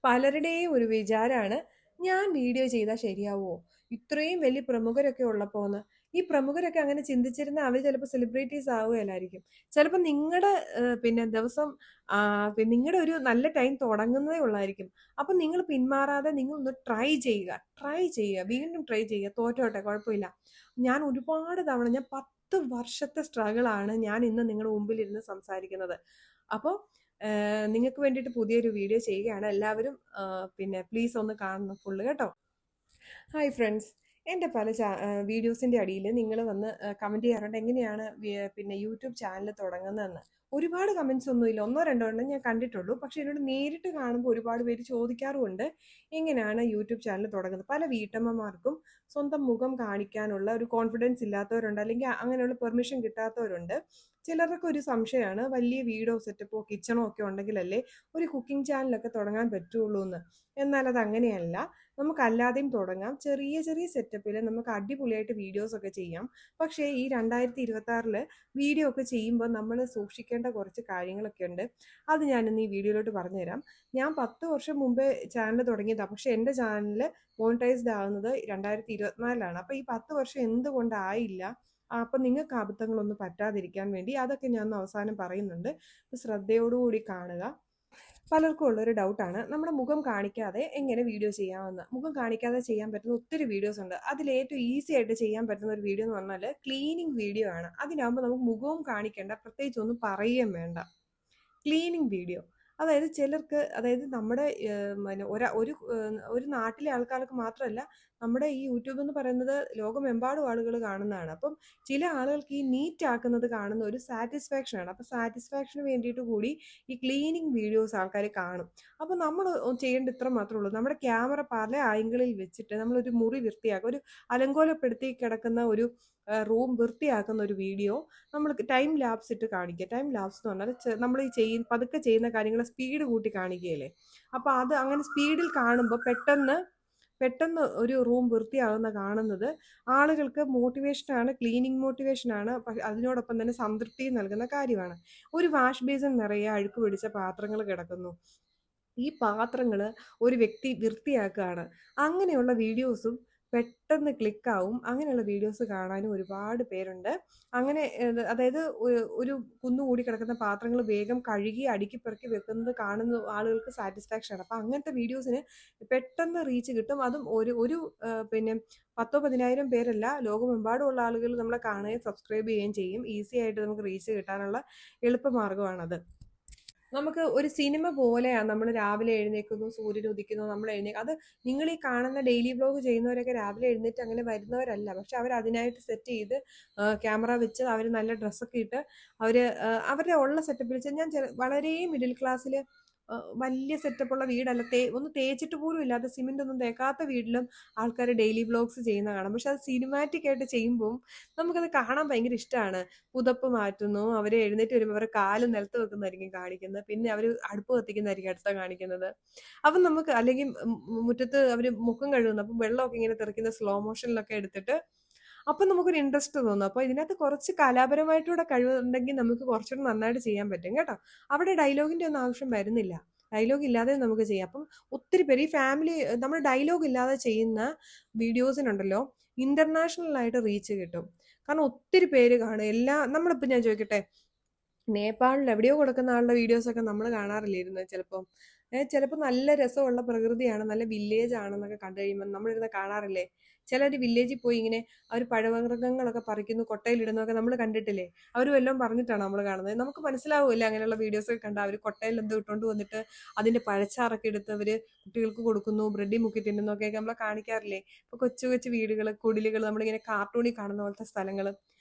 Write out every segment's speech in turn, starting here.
പലരുടെയും ഒരു വിചാരമാണ് ഞാൻ വീഡിയോ ചെയ്താൽ ശരിയാവുമോ, ഇത്രയും വലിയ പ്രമുഖരൊക്കെ ഉള്ളപ്പോന്ന്. ഈ പ്രമുഖരൊക്കെ അങ്ങനെ ചിന്തിച്ചിരുന്ന അവർ ചിലപ്പോൾ സെലിബ്രിറ്റീസ് ആവുകയല്ലായിരിക്കും. ചിലപ്പോൾ നിങ്ങളുടെ പിന്നെ ദിവസം നിങ്ങളുടെ ഒരു നല്ല ടൈം തുടങ്ങുന്നതേ ഉള്ളായിരിക്കും. അപ്പം നിങ്ങൾ പിന്മാറാതെ നിങ്ങൾ ഒന്ന് ട്രൈ ചെയ്യുക, വീണ്ടും ട്രൈ ചെയ്യുക. തോറ്റോട്ടെ, കുഴപ്പമില്ല. ഞാൻ ഒരുപാട് തവണ, ഞാൻ 10 വർഷത്തെ സ്ട്രഗിളാണ് ഞാൻ ഇന്ന് നിങ്ങളുടെ മുമ്പിൽ ഇരുന്ന് സംസാരിക്കുന്നത്. അപ്പോൾ നിങ്ങൾക്ക് വേണ്ടിയിട്ട് പുതിയൊരു വീഡിയോ ചെയ്യുകയാണ്. എല്ലാവരും പിന്നെ പ്ലീസ് ഒന്ന് കാണണം ഫുള്ള് കേട്ടോ. ഹായ് ഫ്രണ്ട്സ്, എൻ്റെ പല വീഡിയോസിൻ്റെ അടിയിൽ നിങ്ങൾ വന്ന് കമൻറ്റ് ചെയ്യാറുണ്ട് എങ്ങനെയാണ് പിന്നെ യൂട്യൂബ് ചാനൽ തുടങ്ങുന്നതെന്ന്. ഒരുപാട് കമൻറ്റ്സ് ഒന്നുമില്ല, ഒന്നോ രണ്ടോ എണ്ണം ഞാൻ കണ്ടിട്ടുള്ളൂ. പക്ഷേ എന്നോട് നേരിട്ട് കാണുമ്പോൾ ഒരുപാട് പേര് ചോദിക്കാറുമുണ്ട് എങ്ങനെയാണ് യൂട്യൂബ് ചാനൽ തുടങ്ങുന്നത്. പല വീട്ടമ്മമാർക്കും സ്വന്തം മുഖം കാണിക്കാനുള്ള ഒരു കോൺഫിഡൻസ് ഇല്ലാത്തവരുണ്ട്, അല്ലെങ്കിൽ അങ്ങനെയുള്ള പെർമിഷൻ കിട്ടാത്തവരുണ്ട്. ചിലർക്ക് ഒരു സംശയമാണ്, വലിയ വീടോ സെറ്റപ്പോ കിച്ചണോ ഒക്കെ ഉണ്ടെങ്കിലല്ലേ ഒരു കുക്കിംഗ് ചാനലൊക്കെ തുടങ്ങാൻ പറ്റുള്ളൂ എന്ന്. എന്നാൽ അത് അങ്ങനെയല്ല, നമുക്കല്ലാതെയും തുടങ്ങാം. ചെറിയ ചെറിയ സെറ്റപ്പിൽ നമുക്ക് അടിപൊളിയായിട്ട് വീഡിയോസൊക്കെ ചെയ്യാം. പക്ഷേ ഈ 2026 വീഡിയോ ഒക്കെ ചെയ്യുമ്പോൾ നമ്മൾ സൂക്ഷിക്കേണ്ട കുറച്ച് കാര്യങ്ങളൊക്കെ ഉണ്ട്. അത് ഞാനിന്ന് ഈ വീഡിയോയിലോട്ട് പറഞ്ഞുതരാം. ഞാൻ 10 വർഷം മുമ്പേ ചാനൽ തുടങ്ങിയതാണ്. പക്ഷേ എൻ്റെ ചാനൽ മോണിറ്റൈസ്ഡ് ആകുന്നത് 2024 അപ്പോൾ ഈ 10 വർഷം എന്തുകൊണ്ടായില്ല? അപ്പം നിങ്ങൾക്ക് അബദ്ധങ്ങളൊന്നും പറ്റാതിരിക്കാൻ വേണ്ടി അതൊക്കെ ഞാൻ അവസാനം പറയുന്നുണ്ട്. ശ്രദ്ധയോടുകൂടി കാണുക. പലർക്കും ഉള്ളൊരു ഡൗട്ടാണ്, നമ്മുടെ മുഖം കാണിക്കാതെ എങ്ങനെ വീഡിയോ ചെയ്യാമെന്ന്. മുഖം കാണിക്കാതെ ചെയ്യാൻ പറ്റുന്ന ഒത്തിരി വീഡിയോസ് ഉണ്ട്. അതിൽ ഏറ്റവും ഈസി ആയിട്ട് ചെയ്യാൻ പറ്റുന്ന ഒരു വീഡിയോ എന്ന് പറഞ്ഞാൽ ക്ലീനിങ് വീഡിയോ ആണ്. അതിനാകുമ്പോൾ നമുക്ക് മുഖവും കാണിക്കേണ്ട, പ്രത്യേകിച്ച് ഒന്നും പറയുകയും വേണ്ട. ക്ലീനിങ് വീഡിയോ, അതായത് ചിലർക്ക്, അതായത് നമ്മുടെ പിന്നെ ഒരു നാട്ടിലെ ആൾക്കാർക്ക് മാത്രമല്ല, നമ്മുടെ ഈ യൂട്യൂബ് എന്ന് പറയുന്നത് ലോകമെമ്പാടും ആളുകൾ കാണുന്നതാണ്. അപ്പം ചില ആളുകൾക്ക് ഈ നീറ്റ് ആക്കുന്നത് കാണുന്ന ഒരു സാറ്റിസ്ഫാക്ഷൻ ആണ്. അപ്പം സാറ്റിസ്ഫാക്ഷന് വേണ്ടിയിട്ട് കൂടി ഈ ക്ലീനിങ് വീഡിയോസ് ആൾക്കാർ കാണും. അപ്പം നമ്മൾ ചെയ്യേണ്ട ഇത്ര മാത്രമേ ഉള്ളൂ, നമ്മുടെ ക്യാമറ പല ആംഗിളിൽ വെച്ചിട്ട് നമ്മളൊരു മുറി വൃത്തിയാക്കുക, ഒരു അലങ്കോലപ്പെടുത്തി കിടക്കുന്ന ഒരു റൂം വൃത്തിയാക്കുന്ന ഒരു വീഡിയോ നമ്മൾ ടൈം ലാപ്സ് ഇട്ട് കാണിക്കുക. ടൈം ലാപ്സ് എന്ന് പറഞ്ഞാൽ നമ്മൾ ഈ പതുക്കെ ചെയ്യുന്ന കാര്യങ്ങൾ സ്പീഡ് കൂട്ടി കാണിക്കുകയല്ലേ. അപ്പോൾ അത് അങ്ങനെ സ്പീഡിൽ കാണുമ്പോൾ പെട്ടെന്ന് പെട്ടെന്ന് ഒരു റൂം വൃത്തിയാകുന്ന കാണുന്നത് ആളുകൾക്ക് മോട്ടിവേഷനാണ്, ക്ലീനിങ് മോട്ടിവേഷനാണ്. അതിനോടൊപ്പം തന്നെ സംതൃപ്തി നൽകുന്ന കാര്യമാണ്. ഒരു വാഷ് ബേസിൻ നിറയെ അഴുക്ക് പിടിച്ച പാത്രങ്ങൾ കിടക്കുന്നു, ഈ പാത്രങ്ങൾ ഒരു വ്യക്തി വൃത്തിയാക്കുകയാണ്. അങ്ങനെയുള്ള വീഡിയോസും പെട്ടെന്ന് ക്ലിക്കാവും. അങ്ങനെയുള്ള വീഡിയോസ് കാണാനും ഒരുപാട് പേരുണ്ട്. അങ്ങനെ അതായത് ഒരു കുന്നുകൂടി കിടക്കുന്ന പാത്രങ്ങൾ വേഗം കഴുകി അടുക്കി പെറുക്കി വെക്കുന്നത് കാണുന്ന ആളുകൾക്ക് സാറ്റിസ്ഫാക്ഷൻ ആണ്. അപ്പം അങ്ങനത്തെ വീഡിയോസിന് പെട്ടെന്ന് റീച്ച് കിട്ടും. അതും ഒരു ഒരു പിന്നെ 10,000-10,000 പേരല്ല, ലോകമെമ്പാടുമുള്ള ആളുകൾ നമ്മളെ കാണുകയും സബ്സ്ക്രൈബ് ചെയ്യുകയും ചെയ്യും. ഈസി ആയിട്ട് നമുക്ക് റീച്ച് കിട്ടാനുള്ള എളുപ്പമാർഗ്ഗമാണത്. നമുക്ക് ഒരു സിനിമ പോലെയാണ്. നമ്മൾ രാവിലെ എഴുന്നേൽക്കുന്നു, സൂര്യൻ ഉദിക്കുന്നു, നമ്മൾ അത് നിങ്ങൾ ഈ കാണുന്ന ഡെയിലി വ്ലോഗ് ചെയ്യുന്നവരൊക്കെ രാവിലെ എഴുന്നേറ്റ് അങ്ങനെ വരുന്നവരല്ല. പക്ഷെ അവർ അതിനായിട്ട് സെറ്റ് ചെയ്ത് ക്യാമറ വെച്ച് അവർ നല്ല ഡ്രസ്സൊക്കെ ഇട്ട് അവർ അവരുടെ ഉള്ള സെറ്റപ്പിൽ വെച്ച്, ഞാൻ വളരെ മിഡിൽ ക്ലാസ്സിൽ വലിയ സെറ്റപ്പുള്ള വീടല്ല, ഒന്ന് തേച്ചിട്ട് പോലും ഇല്ലാത്ത, സിമെന്റ് ഒന്നും തേക്കാത്ത വീട്ടിലും ആൾക്കാർ ഡെയിലി വ്ലോഗ്സ് ചെയ്യുന്ന കാണാം. പക്ഷെ അത് സിനിമാറ്റിക് ആയിട്ട് ചെയ്യുമ്പോൾ നമുക്കത് കാണാൻ ഭയങ്കര ഇഷ്ടമാണ്. പുതപ്പ് മാറ്റുന്നു, അവർ എഴുന്നേറ്റ് വരുമ്പോൾ അവരുടെ കാല് നിലത്ത് വെക്കുന്നതായിരിക്കും കാണിക്കുന്നത്, പിന്നെ അവർ അടുപ്പ് കത്തിക്കുന്നതായിരിക്കും അടുത്ത കാണിക്കുന്നത്. അപ്പം നമുക്ക്, അല്ലെങ്കിൽ മുറ്റത്ത് അവർ മുഖം കഴുകുന്നു, അപ്പം വെള്ളമൊക്കെ ഇങ്ങനെ തെറിക്കുന്ന സ്ലോ മോഷനിലൊക്കെ എടുത്തിട്ട്, അപ്പം നമുക്കൊരു ഇൻട്രസ്റ്റ് തോന്നും. അപ്പോൾ ഇതിനകത്ത് കുറച്ച് കലാപരമായിട്ടുള്ള കഴിവുണ്ടെങ്കിൽ നമുക്ക് കുറച്ചുകൂടി നന്നായിട്ട് ചെയ്യാൻ പറ്റും കേട്ടോ. അവിടെ ഡയലോഗിൻ്റെ ഒന്നും ആവശ്യം വരുന്നില്ല, ഡയലോഗ് ഇല്ലാതെ നമുക്ക് ചെയ്യാം. അപ്പം ഒത്തിരി പേര് ഈ ഫാമിലി, നമ്മൾ ഡയലോഗ് ഇല്ലാതെ ചെയ്യുന്ന വീഡിയോസിനുണ്ടല്ലോ, ഇന്റർനാഷണൽ ആയിട്ട് റീച്ച് കിട്ടും. കാരണം ഒത്തിരി പേര് കാണും. നമ്മളിപ്പോൾ ഞാൻ ചോദിക്കട്ടെ, നേപ്പാളിൽ എവിടെയോ കൊടുക്കുന്ന ആളുടെ വീഡിയോസൊക്കെ നമ്മൾ കാണാറില്ലായിരുന്നു ചിലപ്പോൾ. ചിലപ്പോൾ നല്ല രസമുള്ള പ്രകൃതിയാണ്, നല്ല വില്ലേജ് ആണെന്നൊക്കെ കണ്ടു കഴിയുമ്പോൾ നമ്മളിരുന്ന് കാണാറില്ലേ. ചിലർ വില്ലേജിൽ പോയി ഇങ്ങനെ അവർ പഴവർഗ്ഗങ്ങളൊക്കെ പറിക്കുന്നു, കൊട്ടയിലിടുന്നതൊക്കെ നമ്മൾ കണ്ടിട്ടില്ലേ. അവർ വല്ലതും പറഞ്ഞിട്ടാണ് നമ്മൾ കാണുന്നത്. നമുക്ക് മനസ്സിലാവില്ല അങ്ങനെയുള്ള വീഡിയോസൊക്കെ കണ്ടാൽ. അവർ കൊട്ടയിൽ എന്തോ ഇട്ടുകൊണ്ട് വന്നിട്ട് അതിൻ്റെ പഴച്ചാറൊക്കെ എടുത്ത് അവർ കുട്ടികൾക്ക് കൊടുക്കുന്നു, ബ്രെഡിൽ മുക്കി തിന്നുന്നൊക്കെ നമ്മളെ കാണിക്കാറില്ലേ. ഇപ്പോൾ കൊച്ചു കൊച്ചു വീടുകൾ, കുടിലുകൾ, നമ്മളിങ്ങനെ കാർട്ടൂണിൽ കാണുന്ന പോലത്തെ സ്ഥലങ്ങൾ.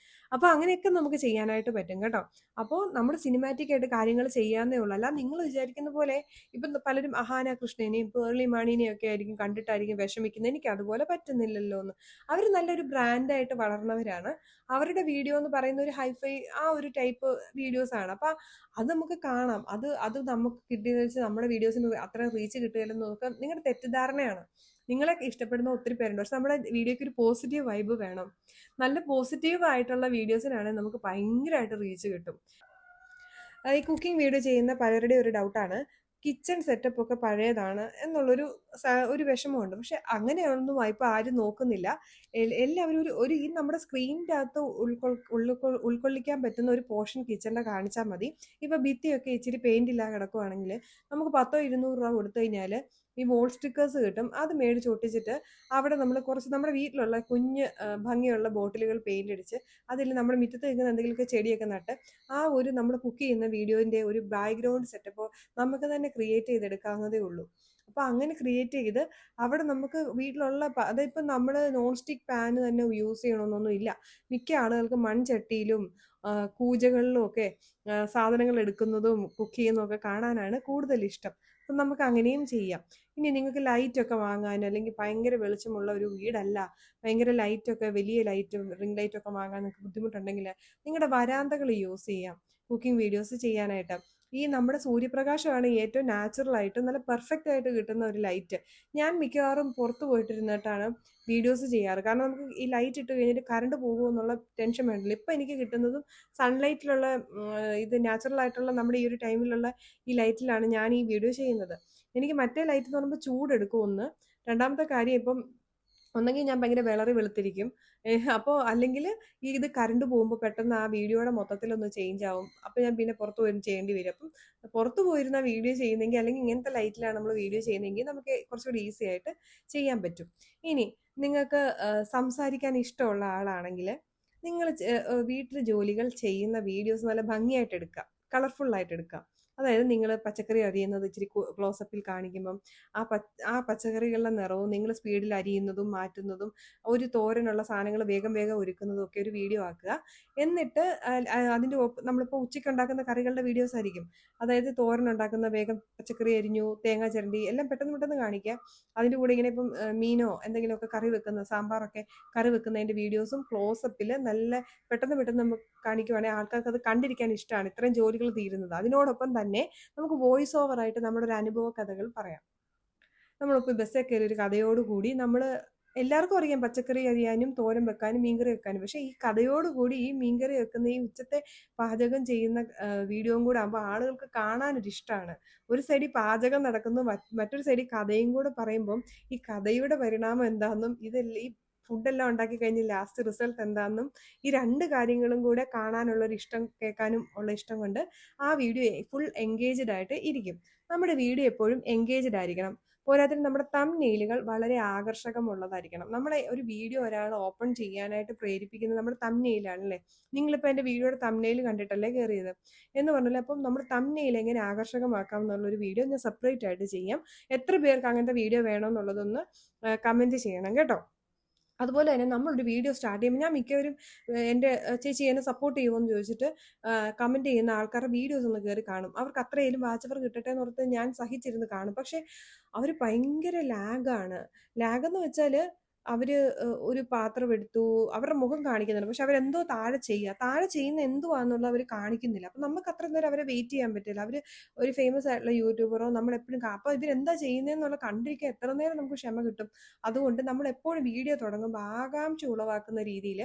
അപ്പോൾ അങ്ങനെയൊക്കെ നമുക്ക് ചെയ്യാനായിട്ട് പറ്റും കേട്ടോ. അപ്പോൾ നമ്മൾ സിനിമാറ്റിക് ആയിട്ട് കാര്യങ്ങൾ ചെയ്യാന്നേ ഉള്ളൂ. അല്ല നിങ്ങൾ വിചാരിക്കുന്ന പോലെ ഇപ്പം പലരും അഹാന കൃഷ്ണനെയും പേർളി മാണിനെയും ഒക്കെ ആയിരിക്കും കണ്ടിട്ടായിരിക്കും വിഷമിക്കുന്നത്, എനിക്ക് അതുപോലെ പറ്റുന്നില്ലല്ലോ എന്ന്. അവർ നല്ലൊരു ബ്രാൻഡായിട്ട് വളർന്നവരാണ്. അവരുടെ വീഡിയോ എന്ന് പറയുന്ന ഒരു ഹൈഫൈ ആ ഒരു ടൈപ്പ് വീഡിയോസ് ആണ്. അപ്പം അത് നമുക്ക് കാണാം. അത് നമുക്ക് കിട്ടിയെന്ന് വെച്ചാൽ നമ്മുടെ വീഡിയോസിന് അത്ര റീച്ച് കിട്ടുകയില്ലെന്ന് നോക്കാം. നിങ്ങളുടെ തെറ്റിദ്ധാരണയാണ്. നിങ്ങളെ ഇഷ്ടപ്പെടുന്ന ഒത്തിരി പേരുണ്ട്, പക്ഷെ നമ്മുടെ വീഡിയോയ്ക്ക് ഒരു പോസിറ്റീവ് വൈബ് വേണം. നല്ല പോസിറ്റീവ് ആയിട്ടുള്ള വീഡിയോസിനാണ് നമുക്ക് ഭയങ്കരമായിട്ട് റീച്ച് കിട്ടും. ഈ കുക്കിംഗ് വീഡിയോ ചെയ്യുന്ന പലരുടെയും ഒരു ഡൗട്ടാണ്, കിച്ചൺ സെറ്റപ്പ് ഒക്കെ പഴയതാണ് എന്നുള്ളൊരു ഒരു വിഷമമുണ്ട്. പക്ഷെ അങ്ങനെയൊന്നും ഇപ്പൊ ആരും നോക്കുന്നില്ല. എല്ലാവരും ഒരു ഈ നമ്മുടെ സ്ക്രീനിൻ്റെ അകത്ത് ഉൾക്കൊള്ളിക്കാൻ പറ്റുന്ന ഒരു പോർഷൻ കിച്ചണിന്റെ കാണിച്ചാൽ മതി. ഇപ്പൊ ഭിത്തിയൊക്കെ ഇച്ചിരി പെയിന്റ് ഇല്ലാതെ കിടക്കുവാണെങ്കിൽ നമുക്ക് 100-200 രൂപ കൊടുത്തു കഴിഞ്ഞാൽ ഈ വോൾ സ്റ്റിക്കേഴ്സ് കിട്ടും. അത് മേടിച്ച് ഒട്ടിച്ചിട്ട് അവിടെ നമ്മൾ കുറച്ച് നമ്മുടെ വീട്ടിലുള്ള കുഞ്ഞ് ഭംഗിയുള്ള ബോട്ടിലുകൾ പെയിന്റ് അടിച്ച് അതിൽ നമ്മുടെ മുറ്റത്ത് നിൽക്കുന്ന എന്തെങ്കിലുമൊക്കെ ചെടിയൊക്കെ നട്ട് ആ ഒരു നമ്മൾ കുക്ക് ചെയ്യുന്ന വീഡിയോന്റെ ഒരു ബാക്ക്ഗ്രൗണ്ട് സെറ്റപ്പ് നമുക്ക് തന്നെ ക്രിയേറ്റ് ചെയ്തെടുക്കാവുന്നതേ ഉള്ളൂ. അപ്പൊ അങ്ങനെ ക്രിയേറ്റ് ചെയ്ത് അവിടെ നമുക്ക് വീട്ടിലുള്ള അതിപ്പം നമ്മൾ നോൺ സ്റ്റിക്ക് പാന് തന്നെ യൂസ് ചെയ്യണമെന്നൊന്നും ഇല്ല. മിക്ക ആളുകൾക്ക് മൺചട്ടിയിലും കൂജകളിലും ഒക്കെ സാധനങ്ങൾ എടുക്കുന്നതും കുക്ക് ചെയ്യുന്നതും ഒക്കെ കാണാനാണ് കൂടുതൽ ഇഷ്ടം. അപ്പം നമുക്ക് അങ്ങനെയും ചെയ്യാം. ഇനി നിങ്ങൾക്ക് ലൈറ്റൊക്കെ വാങ്ങാൻ അല്ലെങ്കിൽ ഭയങ്കര വെളിച്ചമുള്ള ഒരു വീടല്ല, ഭയങ്കര ലൈറ്റൊക്കെ വലിയ ലൈറ്റ് റിംഗ് ലൈറ്റൊക്കെ വാങ്ങാൻ നിങ്ങൾക്ക് ബുദ്ധിമുട്ടുണ്ടെങ്കിൽ നിങ്ങളുടെ വരാന്തകൾ യൂസ് ചെയ്യാം കുക്കിംഗ് വീഡിയോസ് ചെയ്യാനായിട്ട്. ഈ നമ്മുടെ സൂര്യപ്രകാശമാണ് ഏറ്റവും നാച്ചുറൽ ആയിട്ട് നല്ല പെർഫെക്റ്റ് ആയിട്ട് കിട്ടുന്ന ഒരു ലൈറ്റ്. ഞാൻ മിക്കവാറും പുറത്ത് പോയിട്ടിരുന്നിട്ടാണ് വീഡിയോസ് ചെയ്യാറ്. കാരണം നമുക്ക് ഈ ലൈറ്റ് ഇട്ട് കഴിഞ്ഞിട്ട് കറണ്ട് പോകുമോ എന്നുള്ള ടെൻഷൻ വേണ്ടല്ലോ. ഇപ്പം എനിക്ക് കിട്ടുന്നതും സൺലൈറ്റിലുള്ള ഇത് നാച്ചുറൽ ആയിട്ടുള്ള നമ്മുടെ ഈ ഒരു ടൈമിലുള്ള ഈ ലൈറ്റിലാണ് ഞാൻ ഈ വീഡിയോ ചെയ്യുന്നത്. എനിക്ക് മറ്റേ ലൈറ്റ് എന്ന് പറയുമ്പോൾ ചൂടെടുക്കും ഒന്ന്. രണ്ടാമത്തെ കാര്യം ഇപ്പം ഒന്നെങ്കിൽ ഞാൻ ഭയങ്കര വെളുത്തിരിക്കും. അപ്പോൾ അല്ലെങ്കിൽ ഇത് കറണ്ട് പോകുമ്പോൾ പെട്ടെന്ന് ആ വീഡിയോയുടെ മൊത്തത്തിലൊന്ന് ചേഞ്ച് ആവും. അപ്പോൾ ഞാൻ പിന്നെ പുറത്ത് പോയി ചെയ്യേണ്ടി വരും. അപ്പം പുറത്ത് പോയിരുന്ന വീഡിയോ ചെയ്യുന്നെങ്കിൽ അല്ലെങ്കിൽ ഇങ്ങനത്തെ ലൈറ്റിലാണ് നമ്മൾ വീഡിയോ ചെയ്യുന്നതെങ്കിൽ നമുക്ക് കുറച്ചുകൂടി ഈസി ആയിട്ട് ചെയ്യാൻ പറ്റും. ഇനി നിങ്ങൾക്ക് സംസാരിക്കാൻ ഇഷ്ടമുള്ള ആളാണെങ്കിൽ നിങ്ങൾ വീട്ടിൽ ജോലികൾ ചെയ്യുന്ന വീഡിയോസ് നല്ല ഭംഗിയായിട്ട് എടുക്കുക, കളർഫുള്ളായിട്ട് എടുക്കുക. അതായത് നിങ്ങൾ പച്ചക്കറി അരിയുന്നത് ഇച്ചിരി ക്ലോസപ്പിൽ കാണിക്കുമ്പം ആ പച്ചക്കറികളുടെ നിറവും നിങ്ങൾ സ്പീഡിൽ അരിയുന്നതും മാറ്റുന്നതും ഒരു തോരനുള്ള സാധനങ്ങൾ വേഗം വേഗം ഒരുക്കുന്നതും ഒക്കെ ഒരു വീഡിയോ ആക്കുക. എന്നിട്ട് അതിൻ്റെ നമ്മളിപ്പോൾ ഉച്ചയ്ക്ക് ഉണ്ടാക്കുന്ന കറികളുടെ വീഡിയോസ് ആയിരിക്കും. അതായത് തോരൻ ഉണ്ടാക്കുന്ന വേഗം പച്ചക്കറി അരിഞ്ഞു, തേങ്ങ ചിരണ്ടി എല്ലാം പെട്ടെന്ന് പെട്ടെന്ന് കാണിക്കുക. അതിൻ്റെ കൂടെ ഇങ്ങനെ ഇപ്പം മീനോ എന്തെങ്കിലുമൊക്കെ കറി വെക്കുന്ന സാമ്പാറൊക്കെ കറി വെക്കുന്നതിൻ്റെ വീഡിയോസും ക്ലോസപ്പിൽ നല്ല പെട്ടെന്ന് പെട്ടെന്ന് നമുക്ക് കാണിക്കുവാണെങ്കിൽ ആൾക്കാർക്ക് അത് കണ്ടിരിക്കാൻ ഇഷ്ടമാണ്. ഇത്രയും ജോലികൾ തീരുന്നത്. അതിനോടൊപ്പം തന്നെ നമുക്ക് വോയിസ് ഓവർ ആയിട്ട് നമ്മുടെ ഒരു അനുഭവ കഥകൾ പറയാം. നമ്മളിപ്പോൾ ബസ്സിൽ കയറി ഒരു കഥയോടുകൂടി നമ്മൾ എല്ലാവർക്കും അറിയാം പച്ചക്കറി അരിയാനും തോരൻ വെക്കാനും മീൻകറി വെക്കാനും. പക്ഷെ ഈ കഥയോടുകൂടി ഈ മീൻകറി വെക്കുന്ന ഈ ഉച്ചത്തെ പാചകം ചെയ്യുന്ന വീഡിയോയും കൂടെ ആകുമ്പോൾ ആളുകൾക്ക് കാണാനൊരു ഇഷ്ടമാണ്. ഒരു സൈഡിൽ പാചകം നടക്കുന്നു, മറ്റൊരു സൈഡിൽ കഥയും കൂടെ പറയുമ്പം ഈ കഥയുടെ പരിണാമം എന്താണെന്നും ഈ ഫുഡെല്ലാം ഉണ്ടാക്കി കഴിഞ്ഞ് ലാസ്റ്റ് റിസൾട്ട് എന്താണെന്നും ഈ രണ്ട് കാര്യങ്ങളും കൂടെ കാണാനുള്ളൊരു ഇഷ്ടം, കേൾക്കാനും ഉള്ള ഇഷ്ടം കൊണ്ട് ആ വീഡിയോ ഫുൾ എൻഗേജ്ഡ് ആയിട്ട് ഇരിക്കും. നമ്മുടെ വീഡിയോ എപ്പോഴും എൻഗേജ്ഡ് ആയിരിക്കണം. പോരാത്തിന് നമ്മുടെ തംബ്നെയിലുകൾ വളരെ ആകർഷകമുള്ളതായിരിക്കണം. നമ്മളെ ഒരു വീഡിയോ ഒരാൾ ഓപ്പൺ ചെയ്യാനായിട്ട് പ്രേരിപ്പിക്കുന്നത് നമ്മുടെ തംബ്നെയിലാണല്ലേ. നിങ്ങളിപ്പോൾ എൻ്റെ വീഡിയോയുടെ തംബ്നെയിൽ കണ്ടിട്ടല്ലേ കയറിയത് എന്ന് പറഞ്ഞാൽ, അപ്പം നമ്മുടെ തംബ്നെയിൽ എങ്ങനെ ആകർഷകമാക്കാം എന്നുള്ളൊരു വീഡിയോ ഞാൻ സെപ്പറേറ്റ് ആയിട്ട് ചെയ്യാം. എത്ര പേർക്ക് അങ്ങനത്തെ വീഡിയോ വേണമെന്നുള്ളതൊന്ന് കമൻറ്റ് ചെയ്യണം കേട്ടോ. അതുപോലെ തന്നെ നമ്മളൊരു വീഡിയോ സ്റ്റാർട്ട് ചെയ്യുമ്പോൾ ഞാൻ മിക്കവരും എൻ്റെ ചേച്ചി എന്നെ സപ്പോർട്ട് ചെയ്യുമോ എന്ന് ചോദിച്ചിട്ട് കമൻറ്റ് ചെയ്യുന്ന ആൾക്കാരുടെ വീഡിയോസ് ഒന്ന് കയറി കാണും. അവർക്ക് അത്രയും വാച്ച് അവർ കിട്ടട്ടെ എന്ന് ഓർത്ത് ഞാൻ സഹിച്ചിരുന്ന് കാണും. പക്ഷെ അവർ ഭയങ്കര ലാഗെന്ന് വെച്ചാൽ അവർ ഒരു പാത്രം എടുത്തു, അവരുടെ മുഖം കാണിക്കുന്നുണ്ട്, പക്ഷെ അവരെന്തോ താഴെ ചെയ്യുന്ന എന്തുവാന്നുള്ളത് അവർ കാണിക്കുന്നില്ല. അപ്പം നമുക്ക് അത്ര നേരം അവരെ വെയിറ്റ് ചെയ്യാൻ പറ്റില്ല. അവർ ഒരു ഫേമസ് ആയിട്ടുള്ള യൂട്യൂബറോ നമ്മളെപ്പോഴും അപ്പോൾ ഇവരെന്താ ചെയ്യുന്നതെന്നുള്ള കണ്ടിരിക്കാൻ എത്ര നേരം നമുക്ക് ക്ഷമ കിട്ടും. അതുകൊണ്ട് നമ്മൾ എപ്പോഴും വീഡിയോ തുടങ്ങുമ്പോൾ ആകാംക്ഷ ഉളവാക്കുന്ന രീതിയിൽ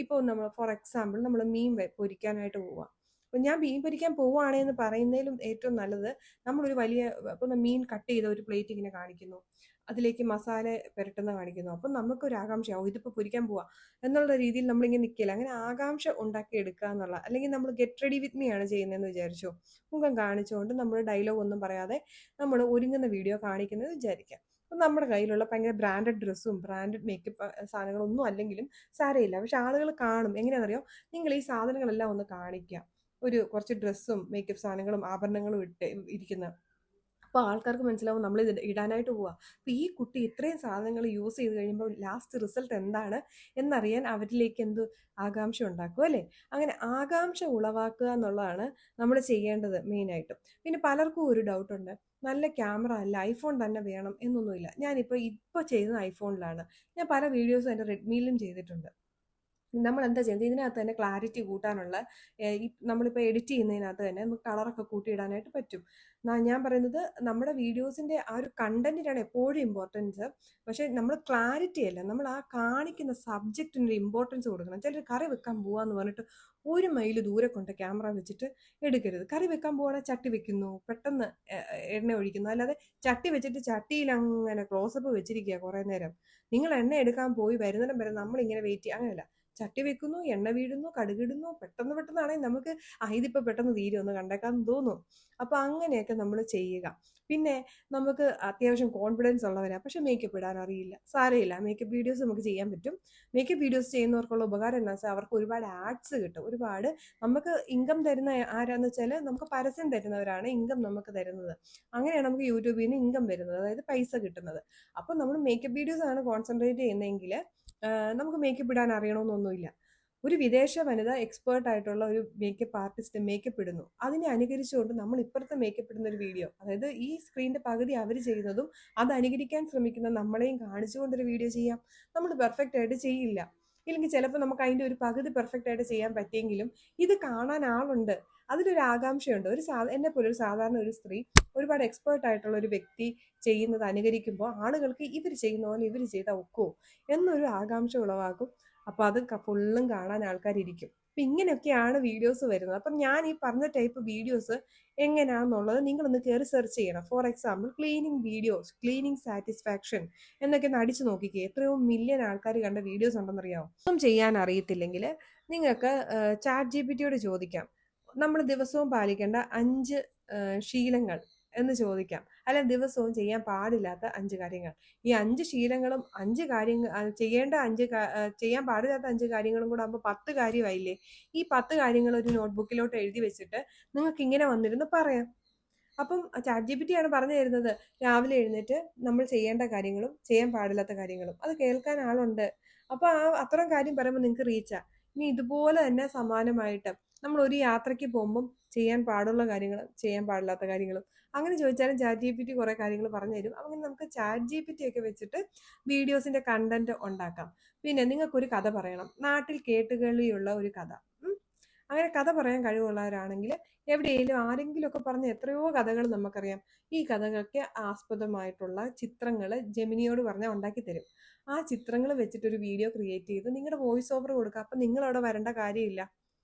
ഇപ്പോൾ നമ്മൾ ഫോർ എക്സാമ്പിൾ നമ്മൾ മീൻ പൊരിക്കാനായിട്ട് പോവാം. അപ്പം ഞാൻ മീൻ പൊരിക്കാൻ പോവുകയാണെന്ന് പറയുന്നതിലും ഏറ്റവും നല്ലത് നമ്മളൊരു വലിയ ഇപ്പം മീൻ കട്ട് ചെയ്ത ഒരു പ്ലേറ്റ് ഇങ്ങനെ കാണിക്കുന്നു, അതിലേക്ക് മസാല പുരട്ടുന്ന കാണിക്കുന്നു. അപ്പം നമുക്കൊരു ആകാംക്ഷയാവും ഇതിപ്പോൾ പൊരിക്കാൻ പോവാ എന്നുള്ള രീതിയിൽ നമ്മളിങ്ങനെ നിൽക്കില്ല. അങ്ങനെ ആകാംക്ഷ ഉണ്ടാക്കി എടുക്കുക എന്നുള്ള, അല്ലെങ്കിൽ നമ്മൾ ഗെറ്റ് റെഡി വിത്ത് മീ ആണ് ചെയ്യുന്നതെന്ന് വിചാരിച്ചോ, മുഖം കാണിച്ചുകൊണ്ട് നമ്മൾ ഡയലോഗ് ഒന്നും പറയാതെ നമ്മൾ ഒരുങ്ങുന്ന വീഡിയോ കാണിക്കുന്നത് വിചാരിക്കാം. അപ്പം നമ്മുടെ കയ്യിലുള്ള ഭയങ്കര ബ്രാൻഡഡ് ഡ്രസ്സും ബ്രാൻഡഡ് മേക്കപ്പ് സാധനങ്ങളൊന്നും അല്ലെങ്കിലും സാരമില്ല. പക്ഷെ ആളുകൾ കാണും. എങ്ങനെയാണെന്നറിയോ, നിങ്ങൾ ഈ സാധനങ്ങളെല്ലാം ഒന്ന് കാണിക്കുക, കുറച്ച് ഡ്രസ്സും മേക്കപ്പ് സാധനങ്ങളും ആഭരണങ്ങളും ഇട്ട് ഇരിക്കുന്ന. അപ്പോൾ ആൾക്കാർക്ക് മനസ്സിലാവും നമ്മൾ ഇത് ഇടാനായിട്ട് പോവുക. അപ്പോൾ ഈ കുട്ടി ഇത്രയും സാധനങ്ങൾ യൂസ് ചെയ്ത് കഴിയുമ്പോൾ ലാസ്റ്റ് റിസൾട്ട് എന്താണ് എന്നറിയാൻ അവരിലേക്ക് ആകാംക്ഷ ഉണ്ടാക്കും അല്ലേ. അങ്ങനെ ആകാംക്ഷ ഉളവാക്കുക എന്നുള്ളതാണ് നമ്മൾ ചെയ്യേണ്ടത് മെയിനായിട്ടും. പിന്നെ പലർക്കും ഒരു ഡൗട്ടുണ്ട്, നല്ല ക്യാമറ അല്ല ഐഫോൺ തന്നെ വേണം എന്നൊന്നുമില്ല. ഞാനിപ്പോൾ ചെയ്യുന്നത് ഐഫോണിലാണ്. ഞാൻ പല വീഡിയോസും എൻ്റെ റെഡ്മിയിലും ചെയ്തിട്ടുണ്ട്. നമ്മൾ എന്താ ചെയ്യുന്നത്, ഇതിനകത്ത് തന്നെ ക്ലാരിറ്റി കൂട്ടാനുള്ള ഈ നമ്മളിപ്പോൾ എഡിറ്റ് ചെയ്യുന്നതിനകത്ത് തന്നെ നമുക്ക് കളറൊക്കെ കൂട്ടിയിടാനായിട്ട് പറ്റും. ഞാൻ പറയുന്നത് നമ്മുടെ വീഡിയോസിന്റെ ആ ഒരു കണ്ടന്റിനാണ് എപ്പോഴും ഇമ്പോർട്ടൻസ്. പക്ഷെ നമ്മൾ ക്ലാരിറ്റി അല്ല, നമ്മൾ ആ കാണിക്കുന്ന സബ്ജക്റ്റിന് ഒരു ഇമ്പോർട്ടൻസ് കൊടുക്കണം. ചിലർ കറി വെക്കാൻ പോവാന്ന് പറഞ്ഞിട്ട് 1 മൈൽ ദൂരെ കൊണ്ട് ക്യാമറ വെച്ചിട്ട് എടുക്കരുത്. കറി വെക്കാൻ പോവാണെങ്കിൽ ചട്ടി വെക്കുന്നു, പെട്ടെന്ന് എണ്ണ ഒഴിക്കുന്നു. അല്ലാതെ ചട്ടി വെച്ചിട്ട് ചട്ടിയിൽ അങ്ങനെ ക്ലോസപ്പ് വെച്ചിരിക്കുക കുറേ നേരം. നിങ്ങൾ എണ്ണ എടുക്കാൻ പോയി വരുന്നിടം വരെ നമ്മളിങ്ങനെ വെയിറ്റ് ചെയ്യുക, അങ്ങനെയല്ല. ചട്ടി വെക്കുന്നു, എണ്ണ വീഴുന്നു, കടുകിടുന്നു, പെട്ടെന്ന് പെട്ടെന്നാണെങ്കിൽ നമുക്ക് ഇതിപ്പോൾ പെട്ടെന്ന് തീരുമെന്ന് കണ്ടേക്കാന്ന് തോന്നും. അപ്പോൾ അങ്ങനെയൊക്കെ നമ്മൾ ചെയ്യുക. പിന്നെ നമുക്ക് അത്യാവശ്യം കോൺഫിഡൻസ് ഉള്ളവരാണ്, പക്ഷെ മേക്കപ്പ് ഇടാൻ അറിയില്ല, സാരമില്ല, മേക്കപ്പ് വീഡിയോസ് നമുക്ക് ചെയ്യാൻ പറ്റും. മേക്കപ്പ് വീഡിയോസ് ചെയ്യുന്നവർക്കുള്ള ഉപകാരം എന്താ വെച്ചാൽ അവർക്ക് ഒരുപാട് ആഡ്സ് കിട്ടും. ഒരുപാട് നമുക്ക് ഇൻകം തരുന്ന ആരാന്ന് വെച്ചാൽ നമുക്ക് പരസ്യം തരുന്നവരാണ് ഇൻകം നമുക്ക് തരുന്നത്. അങ്ങനെയാണ് നമുക്ക് യൂട്യൂബിൽ നിന്ന് ഇൻകം വരുന്നത്, അതായത് പൈസ കിട്ടുന്നത്. അപ്പോൾ നമ്മൾ മേക്കപ്പ് വീഡിയോസ് ആണ് കോൺസെൻട്രേറ്റ് ചെയ്യുന്നതെങ്കിൽ നമുക്ക് മേക്കപ്പ് ഇടാൻ അറിയണമെന്നൊന്നുമില്ല. ഒരു വിദേശ വനിത എക്സ്പേർട്ട് ആയിട്ടുള്ള ഒരു മേക്കപ്പ് ആർട്ടിസ്റ്റ് മേക്കപ്പ് ഇടുന്നു, അതിനെ അനുകരിച്ചുകൊണ്ട് നമ്മൾ ഇപ്പുറത്തെ മേക്കപ്പ് ഇടുന്ന ഒരു വീഡിയോ, അതായത് ഈ സ്ക്രീനിന്റെ പകുതി അവർ ചെയ്യുന്നതും അത് അനുകരിക്കാൻ ശ്രമിക്കുന്ന നമ്മളെയും കാണിച്ചുകൊണ്ടൊരു വീഡിയോ ചെയ്യാം. നമ്മൾ പെർഫെക്റ്റ് ആയിട്ട് ചെയ്യില്ല, ഇല്ലെങ്കിൽ ചിലപ്പോൾ നമുക്ക് അതിൻ്റെ ഒരു പകുതി പെർഫെക്റ്റ് ആയിട്ട് ചെയ്യാൻ പറ്റിയെങ്കിലും ഇത് കാണാൻ ആളുണ്ട്, അതിലൊരു ആകാംക്ഷയുണ്ട്. എന്നെ പോലെ ഒരു സാധാരണ ഒരു സ്ത്രീ ഒരുപാട് എക്സ്പേർട്ട് ആയിട്ടുള്ള ഒരു വ്യക്തി ചെയ്യുന്നത് അനുകരിക്കുമ്പോൾ ആളുകൾക്ക് ഇവർ ചെയ്യുന്ന പോലെ ഇവർ ചെയ്താൽ ഒക്കുമോ എന്നൊരു ആകാംക്ഷ ഉളവാക്കും. അപ്പോൾ അത് ഫുള്ളും കാണാൻ ആൾക്കാരിരിക്കും. അപ്പം ഇങ്ങനെയൊക്കെയാണ് വീഡിയോസ് വരുന്നത്. അപ്പം ഞാൻ ഈ പറഞ്ഞ ടൈപ്പ് വീഡിയോസ് എങ്ങനെയാണെന്നുള്ളത് നിങ്ങളൊന്ന് കയറി സെർച്ച് ചെയ്യണം. For example cleaning videos, cleaning satisfaction എന്നൊക്കെ ഒന്ന് അടിച്ചു നോക്കിക്കേ, എത്രയോ മില്യൺ ആൾക്കാർ കണ്ട വീഡിയോസ് ഉണ്ടെന്നറിയാമോ. ഒന്നും ചെയ്യാൻ അറിയത്തില്ലെങ്കിൽ നിങ്ങൾക്ക് ChatGPT ചോദിക്കാം, നമ്മൾ ദിവസവും പാലിക്കേണ്ട 5 ശീലങ്ങൾ എന്ന് ചോദിക്കാം. അല്ല, ദിവസവും ചെയ്യാൻ പാടില്ലാത്ത 5 കാര്യങ്ങൾ. ഈ 5 ശീലങ്ങളും 5 കാര്യങ്ങൾ ചെയ്യാൻ പാടില്ലാത്ത 5 കാര്യങ്ങളും കൂടെ ആകുമ്പോൾ 10 കാര്യമായില്ലേ. ഈ 10 കാര്യങ്ങൾ ഒരു നോട്ട്ബുക്കിലോട്ട് എഴുതി വെച്ചിട്ട് നിങ്ങൾക്ക് ഇങ്ങനെ വന്നിരുന്ന് പറയാം. അപ്പം ChatGPT ആണ് പറഞ്ഞു തരുന്നത്, രാവിലെ എഴുന്നേറ്റ് നമ്മൾ ചെയ്യേണ്ട കാര്യങ്ങളും ചെയ്യാൻ പാടില്ലാത്ത കാര്യങ്ങളും. അത് കേൾക്കാൻ ആളുണ്ട്. അപ്പൊ അത്തരം കാര്യം പറയുമ്പോൾ നിങ്ങൾക്ക് റീച്ചാ. ഇനി ഇതുപോലെ തന്നെ സമാനമായിട്ട് നമ്മൾ ഒരു യാത്രയ്ക്ക് പോകുമ്പം ചെയ്യാൻ പാടുള്ള കാര്യങ്ങളും ചെയ്യാൻ പാടില്ലാത്ത കാര്യങ്ങളും അങ്ങനെ ചോദിച്ചാലും ChatGPT കുറെ കാര്യങ്ങൾ പറഞ്ഞു തരും. അങ്ങനെ നമുക്ക് ChatGPT ഒക്കെ വെച്ചിട്ട് വീഡിയോസിന്റെ കണ്ടന്റ് ഉണ്ടാക്കാം. പിന്നെ നിങ്ങൾക്കൊരു കഥ പറയണം, നാട്ടിൽ കേട്ടുകേൾവിയുള്ള ഒരു കഥ. അങ്ങനെ കഥ പറയാൻ കഴിവുള്ളവരാണെങ്കിൽ എവിടെയെങ്കിലും ആരെങ്കിലുമൊക്കെ പറഞ്ഞ എത്രയോ കഥകൾ നമുക്കറിയാം. ഈ കഥകൾക്ക് ആസ്പദമായിട്ടുള്ള ചിത്രങ്ങൾ ജെമിനിയോട് പറഞ്ഞാൽ ഉണ്ടാക്കി തരും. ആ ചിത്രങ്ങൾ വെച്ചിട്ടൊരു വീഡിയോ ക്രിയേറ്റ് ചെയ്ത് നിങ്ങളുടെ വോയിസ് ഓവർ കൊടുക്കുക. അപ്പം നിങ്ങളവിടെ വരേണ്ട കാര്യമില്ല.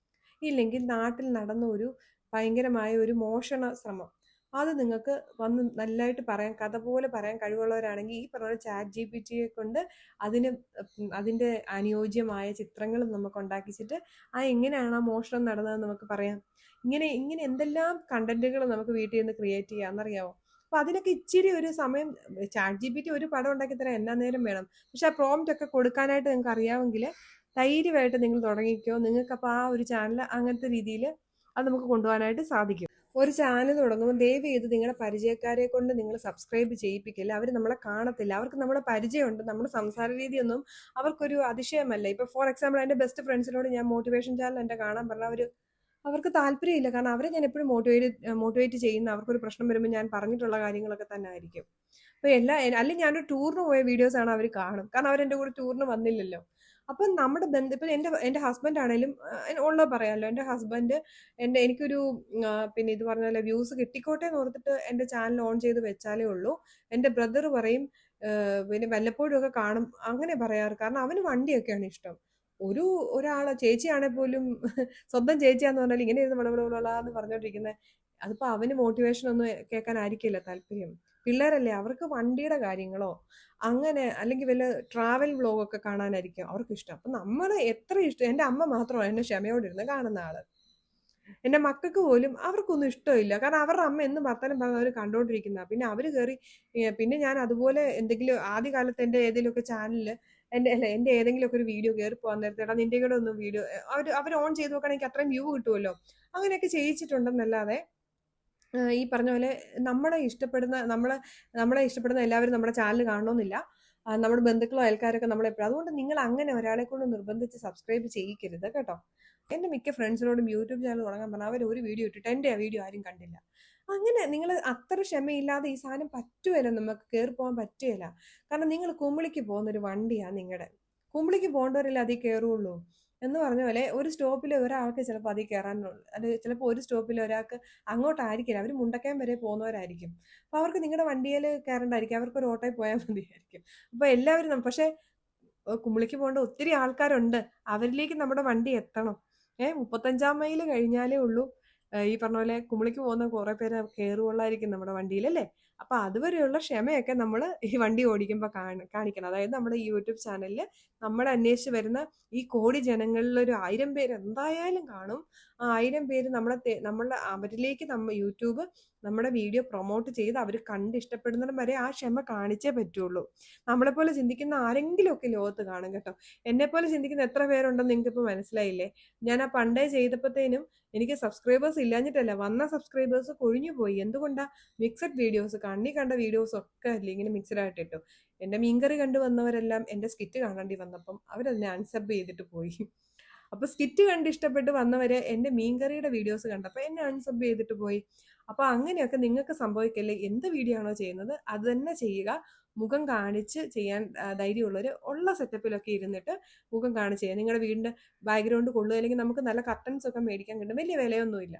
ഇല്ലെങ്കിൽ നാട്ടിൽ നടന്ന ഒരു ഭയങ്കരമായ ഒരു മോഷണ ശ്രമം, അത് നിങ്ങൾക്ക് വന്ന് നല്ലതായിട്ട് പറയാൻ, കഥ പോലെ പറയാൻ കഴിവുള്ളവരാണെങ്കിൽ ഈ പറഞ്ഞ ChatGPT കൊണ്ട് അതിൻ്റെ അനുയോജ്യമായ ചിത്രങ്ങൾ നമുക്ക് ഉണ്ടാക്കിച്ചിട്ട് എങ്ങനെയാണ് ആ മോഷണം നടന്നതെന്ന് നമുക്ക് പറയാം. ഇങ്ങനെ എന്തെല്ലാം കണ്ടന്റുകൾ നമുക്ക് വീട്ടിൽ നിന്ന് ക്രിയേറ്റ് ചെയ്യാമെന്നറിയാമോ. അപ്പൊ അതിനൊക്കെ ഇച്ചിരി ഒരു സമയം, ChatGPT ഒരു പടം ഉണ്ടാക്കി തരാൻ എന്നാ നേരം വേണം. പക്ഷെ ആ പ്രോംപ്റ്റ് ഒക്കെ കൊടുക്കാനായിട്ട് നിങ്ങൾക്ക് അറിയാമെങ്കിൽ ധൈര്യമായിട്ട് നിങ്ങൾ തുടങ്ങിക്കോ. നിങ്ങൾക്കപ്പോൾ ആ ഒരു ചാനൽ അങ്ങനത്തെ രീതിയിൽ അത് നമുക്ക് കൊണ്ടുപോകാനായിട്ട് സാധിക്കും. ഒരു ചാനൽ തുടങ്ങുമ്പോൾ ദയവ് ചെയ്ത് നിങ്ങളുടെ പരിചയക്കാരെ കൊണ്ട് നിങ്ങൾ സബ്സ്ക്രൈബ് ചെയ്യിപ്പിക്കില്ല. അവർ നമ്മളെ കാണത്തില്ല, അവർക്ക് നമ്മളെ പരിചയമുണ്ട്, നമ്മുടെ സംസാര രീതിയൊന്നും അവർക്കൊരു അതിശയമല്ല. ഇപ്പൊ ഫോർ എക്സാമ്പിൾ എൻ്റെ ബെസ്റ്റ് ഫ്രണ്ട്സിനോട് ഞാൻ മോട്ടിവേഷൻ ചാനൽ എൻ്റെ കാണാൻ പറഞ്ഞാൽ അവർക്ക് താല്പര്യമില്ല. കാരണം അവരെ ഞാൻ എപ്പോഴും മോട്ടിവേറ്റ് ചെയ്യുന്ന, അവർക്കൊരു പ്രശ്നം വരുമ്പോൾ ഞാൻ പറഞ്ഞിട്ടുള്ള കാര്യങ്ങളൊക്കെ തന്നെ ആയിരിക്കും. അപ്പൊ അല്ലെങ്കിൽ ഞാനൊരു ടൂറിന് പോയ വീഡിയോസ് ആണ് അവർ കാണും, കാരണം അവരെൻ്റെ കൂടെ ടൂറിന് വന്നില്ലല്ലോ. അപ്പം നമ്മുടെ ബന്ധം, ഇപ്പം എൻ്റെ ഹസ്ബൻഡ് ആണേലും ഉള്ളത് പറയാമല്ലോ. എൻ്റെ ഹസ്ബൻഡ് എനിക്കൊരു പിന്നെ ഇത് പറഞ്ഞ പോലെ വ്യൂസ് കിട്ടിക്കോട്ടെ എന്ന് ഓർത്തിട്ട് എൻ്റെ ചാനൽ ഓൺ ചെയ്ത് വെച്ചാലേ ഉള്ളൂ. എൻ്റെ ബ്രദർ പറയും പിന്നെ വല്ലപ്പോഴും ഒക്കെ കാണും, അങ്ങനെ പറയാറ്. കാരണം അവന് വണ്ടിയൊക്കെയാണ് ഇഷ്ടം. ഒരാളെ ചേച്ചിയാണെ പോലും സ്വന്തം ചേച്ചിയാന്ന് പറഞ്ഞാൽ ഇങ്ങനെ ഇരുന്ന് വളവളവളാന്ന് പറഞ്ഞോണ്ടിരിക്കുന്നത്. അതിപ്പോ അവന് മോട്ടിവേഷൻ ഒന്നും കേൾക്കാനായിരിക്കില്ല താല്പര്യം. പിള്ളേരല്ലേ, അവർക്ക് വണ്ടിയുടെ കാര്യങ്ങളോ അങ്ങനെ അല്ലെങ്കിൽ വല്ല ട്രാവൽ വ്ലോഗൊക്കെ കാണാനായിരിക്കും അവർക്ക് ഇഷ്ടം. അപ്പൊ നമ്മൾ എത്ര ഇഷ്ടം, എൻ്റെ അമ്മ മാത്രമാണ് എന്നെ ക്ഷമയോടിരുന്ന് കാണുന്ന ആള്. എൻ്റെ മക്കൾക്ക് പോലും അവർക്കൊന്നും ഇഷ്ടമില്ല, കാരണം അവരുടെ അമ്മ എന്നും വർത്തമാനം പറഞ്ഞ് അവർ കണ്ടോണ്ടിരിക്കുന്ന. പിന്നെ അവര് കയറി പിന്നെ ഞാൻ അതുപോലെ എന്തെങ്കിലും ആദ്യകാലത്ത് എൻ്റെ ഏതെങ്കിലുമൊക്കെ ചാനലിൽ എൻ്റെ ഏതെങ്കിലുമൊക്കെ ഒരു വീഡിയോ കയറി പോകാൻ നേരത്തെ നിന്റെ കൂടെ ഒന്നും വീഡിയോ അവർ ഓൺ ചെയ്ത് നോക്കുകയാണെങ്കിൽ അത്രയും വ്യൂ കിട്ടുമല്ലോ, അങ്ങനെയൊക്കെ ചെയ്യിച്ചിട്ടുണ്ടെന്നല്ലാതെ ഈ പറഞ്ഞ പോലെ നമ്മളെ ഇഷ്ടപ്പെടുന്ന എല്ലാവരും നമ്മുടെ ചാനൽ കാണണമെന്നില്ല. നമ്മുടെ ബന്ധുക്കളോ അയൽക്കാരൊക്കെ നമ്മളെപ്പോഴും, അതുകൊണ്ട് നിങ്ങൾ അങ്ങനെ ഒരാളെ കൊണ്ട് നിർബന്ധിച്ച് സബ്സ്ക്രൈബ് ചെയ്യിക്കരുത് കേട്ടോ. എൻ്റെ മിക്ക ഫ്രണ്ട്സിനോടും യൂട്യൂബ് ചാനൽ തുടങ്ങാൻ പറഞ്ഞാൽ അവർ ഒരു വീഡിയോ ഇട്ടിട്ട് എൻ്റെ ആ വീഡിയോ ആരും കണ്ടില്ല. അങ്ങനെ നിങ്ങൾ അത്ര ക്ഷമയില്ലാതെ ഈ സാധനം പറ്റുകയില്ല, നമുക്ക് കയറി പോകാൻ പറ്റുകയില്ല. കാരണം നിങ്ങൾ കുമിളിക്ക് പോകുന്നൊരു വണ്ടിയാണ് നിങ്ങളുടെ. കുമിളിക്ക് പോകേണ്ടവരല്ലേ അതിൽ കയറുള്ളൂ. എന്ന് പറഞ്ഞ പോലെ ഒരു സ്റ്റോപ്പിൽ ഒരാൾക്ക് ചിലപ്പോൾ അതിൽ കയറാനുള്ളൂ, അല്ലെങ്കിൽ ചിലപ്പോൾ ഒരു സ്റ്റോപ്പിൽ ഒരാൾക്ക് അങ്ങോട്ടായിരിക്കില്ല, അവർ മുണ്ടക്കയം വരെ പോകുന്നവരായിരിക്കും. അപ്പോൾ അവർക്ക് നിങ്ങളുടെ വണ്ടിയിൽ കയറണ്ടായിരിക്കും, അവർക്ക് ഒരു ഓട്ടോയിൽ പോയാൽ മതിയായിരിക്കും. അപ്പോൾ എല്ലാവരും പക്ഷേ കുമളിക്ക് പോകേണ്ട ഒത്തിരി ആൾക്കാരുണ്ട്, അവരിലേക്ക് നമ്മുടെ വണ്ടി എത്തണം. 35 മൈൽ കഴിഞ്ഞാലേ ഉള്ളൂ ഈ പറഞ്ഞ പോലെ കുമളിക്ക് പോകുന്ന കുറേ പേര് കയറുകൊള്ളായിരിക്കും നമ്മുടെ വണ്ടിയിൽ, അല്ലേ? അപ്പൊ അതുവരെയുള്ള ക്ഷമയൊക്കെ നമ്മൾ ഈ വണ്ടി ഓടിക്കുമ്പോൾ കാണിക്കണം. അതായത് നമ്മുടെ ഈ യൂട്യൂബ് ചാനലിൽ നമ്മളെ അന്വേഷിച്ച് വരുന്ന ഈ കോടി ജനങ്ങളിൽ ഒരു 1000 പേര് എന്തായാലും കാണും. ആ 1000 പേര് അവരിലേക്ക് യൂട്യൂബ് നമ്മുടെ വീഡിയോ പ്രൊമോട്ട് ചെയ്ത് അവർ കണ്ട് ഇഷ്ടപ്പെടുന്നിടം വരെ ആ ക്ഷമ കാണിച്ചേ പറ്റുള്ളൂ. നമ്മളെപ്പോലെ ചിന്തിക്കുന്ന ആരെങ്കിലും ഒക്കെ ലോകത്ത് കാണും കേട്ടോ. എന്നെപ്പോലെ ചിന്തിക്കുന്ന എത്ര പേരുണ്ടെന്ന് നിങ്ങൾക്ക് ഇപ്പോൾ മനസ്സിലായില്ലേ? ഞാൻ ആ പണ്ടേ ചെയ്തപ്പോഴത്തേനും എനിക്ക് സബ്സ്ക്രൈബേഴ്സ് ഇല്ലാഞ്ഞിട്ടല്ല, വന്ന സബ്സ്ക്രൈബേഴ്സ് കൊഴിഞ്ഞു പോയി. എന്തുകൊണ്ടാ? മിക്സഡ് വീഡിയോസ്, കണ്ണി കണ്ട വീഡിയോസ് ഒക്കെ അല്ലേ ഇങ്ങനെ മിക്സഡ് ആയിട്ട് ഇട്ടു. എൻ്റെ മീൻകറി കണ്ടു വന്നവരെല്ലാം എൻ്റെ സ്കിറ്റ് കാണേണ്ടി വന്നപ്പം അവരതിനെ അൺസബ് ചെയ്തിട്ട് പോയി. അപ്പൊ സ്കിറ്റ് കണ്ട് ഇഷ്ടപ്പെട്ട് വന്നവര് എൻ്റെ മീൻകറിയുടെ വീഡിയോസ് കണ്ടപ്പോൾ എന്നെ അൺസബ് ചെയ്തിട്ട് പോയി. അപ്പൊ അങ്ങനെയൊക്കെ നിങ്ങൾക്ക് സംഭവിക്കല്ലേ? എന്ത് വീഡിയോ ആണോ ചെയ്യുന്നത് അത് തന്നെ ചെയ്യുക. മുഖം കാണിച്ച് ചെയ്യാൻ ധൈര്യമുള്ളവർ ഉള്ള സെറ്റപ്പിലൊക്കെ ഇരുന്നിട്ട് മുഖം കാണിച്ച് ചെയ്യുക. നിങ്ങളുടെ വീടിന്റെ ബാക്ക്ഗ്രൗണ്ട് കൊള്ളുക, അല്ലെങ്കിൽ നമുക്ക് നല്ല കർട്ടൻസ് ഒക്കെ മേടിക്കാൻ കിട്ടും, വലിയ വിലയൊന്നുമില്ല.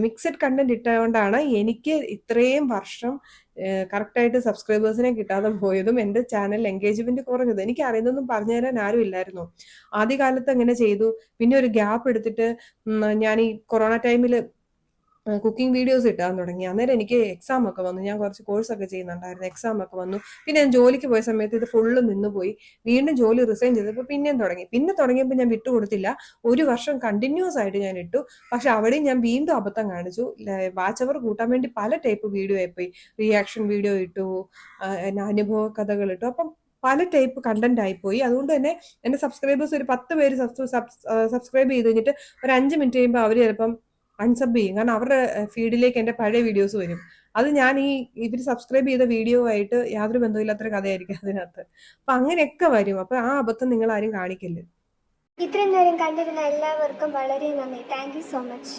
മിക്സഡ് കണ്ടന്റ് ഇട്ടുകൊണ്ടാണ് എനിക്ക് ഇത്രയും വർഷം കറക്റ്റായിട്ട് സബ്സ്ക്രൈബേഴ്സിനെ കിട്ടാതെ പോയതും എൻ്റെ ചാനൽ എൻഗേജ്മെന്റ് കുറഞ്ഞത്. എനിക്ക് അറിയുന്നതൊന്നും പറഞ്ഞു തരാൻ ആരും ഇല്ലായിരുന്നു. ആദ്യകാലത്ത് അങ്ങനെ ചെയ്തു, പിന്നെ ഒരു ഗ്യാപ്പ് എടുത്തിട്ട് ഞാൻ ഈ കൊറോണ ടൈമിൽ കുക്കിംഗ് വീഡിയോസ് ഇട്ടാൻ തുടങ്ങി. അന്നേരം എനിക്ക് എക്സാം ഒക്കെ വന്നു, ഞാൻ കുറച്ച് കോഴ്സൊക്കെ ചെയ്യുന്നുണ്ടായിരുന്നു, എക്സാം ഒക്കെ വന്നു. പിന്നെ ഞാൻ ജോലിക്ക് പോയ സമയത്ത് ഇത് ഫുള്ള് നിന്നുപോയി. വീണ്ടും ജോലി റിസൈൻ ചെയ്തപ്പോൾ പിന്നെയും തുടങ്ങി. പിന്നെ തുടങ്ങിയപ്പോൾ ഞാൻ വിട്ടുകൊടുത്തില്ല, 1 വർഷം കണ്ടിന്യൂസ് ആയിട്ട് ഞാൻ ഇട്ടു. പക്ഷെ അവിടെയും ഞാൻ വീണ്ടും അബദ്ധം കാണിച്ചു. വാച്ച് അവർ കൂട്ടാൻ വേണ്ടി പല ടൈപ്പ് വീഡിയോ ആയിപ്പോയി. റിയാക്ഷൻ വീഡിയോ ഇട്ടു, അനുഭവ കഥകൾ ഇട്ടു, അപ്പം പല ടൈപ്പ് കണ്ടന്റ് ആയിപ്പോയി. അതുകൊണ്ട് തന്നെ എൻ്റെ സബ്സ്ക്രൈബേഴ്സ് ഒരു 10 പേര് സബ്സ്ക്രൈബ് ചെയ്ത് കഴിഞ്ഞിട്ട് ഒരു 5 മിനിറ്റ് കഴിയുമ്പോൾ അവർ ചിലപ്പം അൺസബ് ചെയ്യും. കാരണം അവരുടെ ഫീഡിലേക്ക് എൻ്റെ പഴയ വീഡിയോസ് വരും. അത് ഞാൻ ഇവർ സബ്സ്ക്രൈബ് ചെയ്ത വീഡിയോ ആയിട്ട് യാതൊരു ബന്ധമില്ലാത്തൊരു കഥയായിരിക്കും അതിനകത്ത്. അപ്പൊ അങ്ങനെയൊക്കെ വരും. അപ്പൊ ആ അബദ്ധം നിങ്ങൾ ആരും കാണിക്കരുത്. ഇത്രയും നേരം കണ്ടിരുന്ന എല്ലാവർക്കും വളരെ നന്ദി. Thank you so much.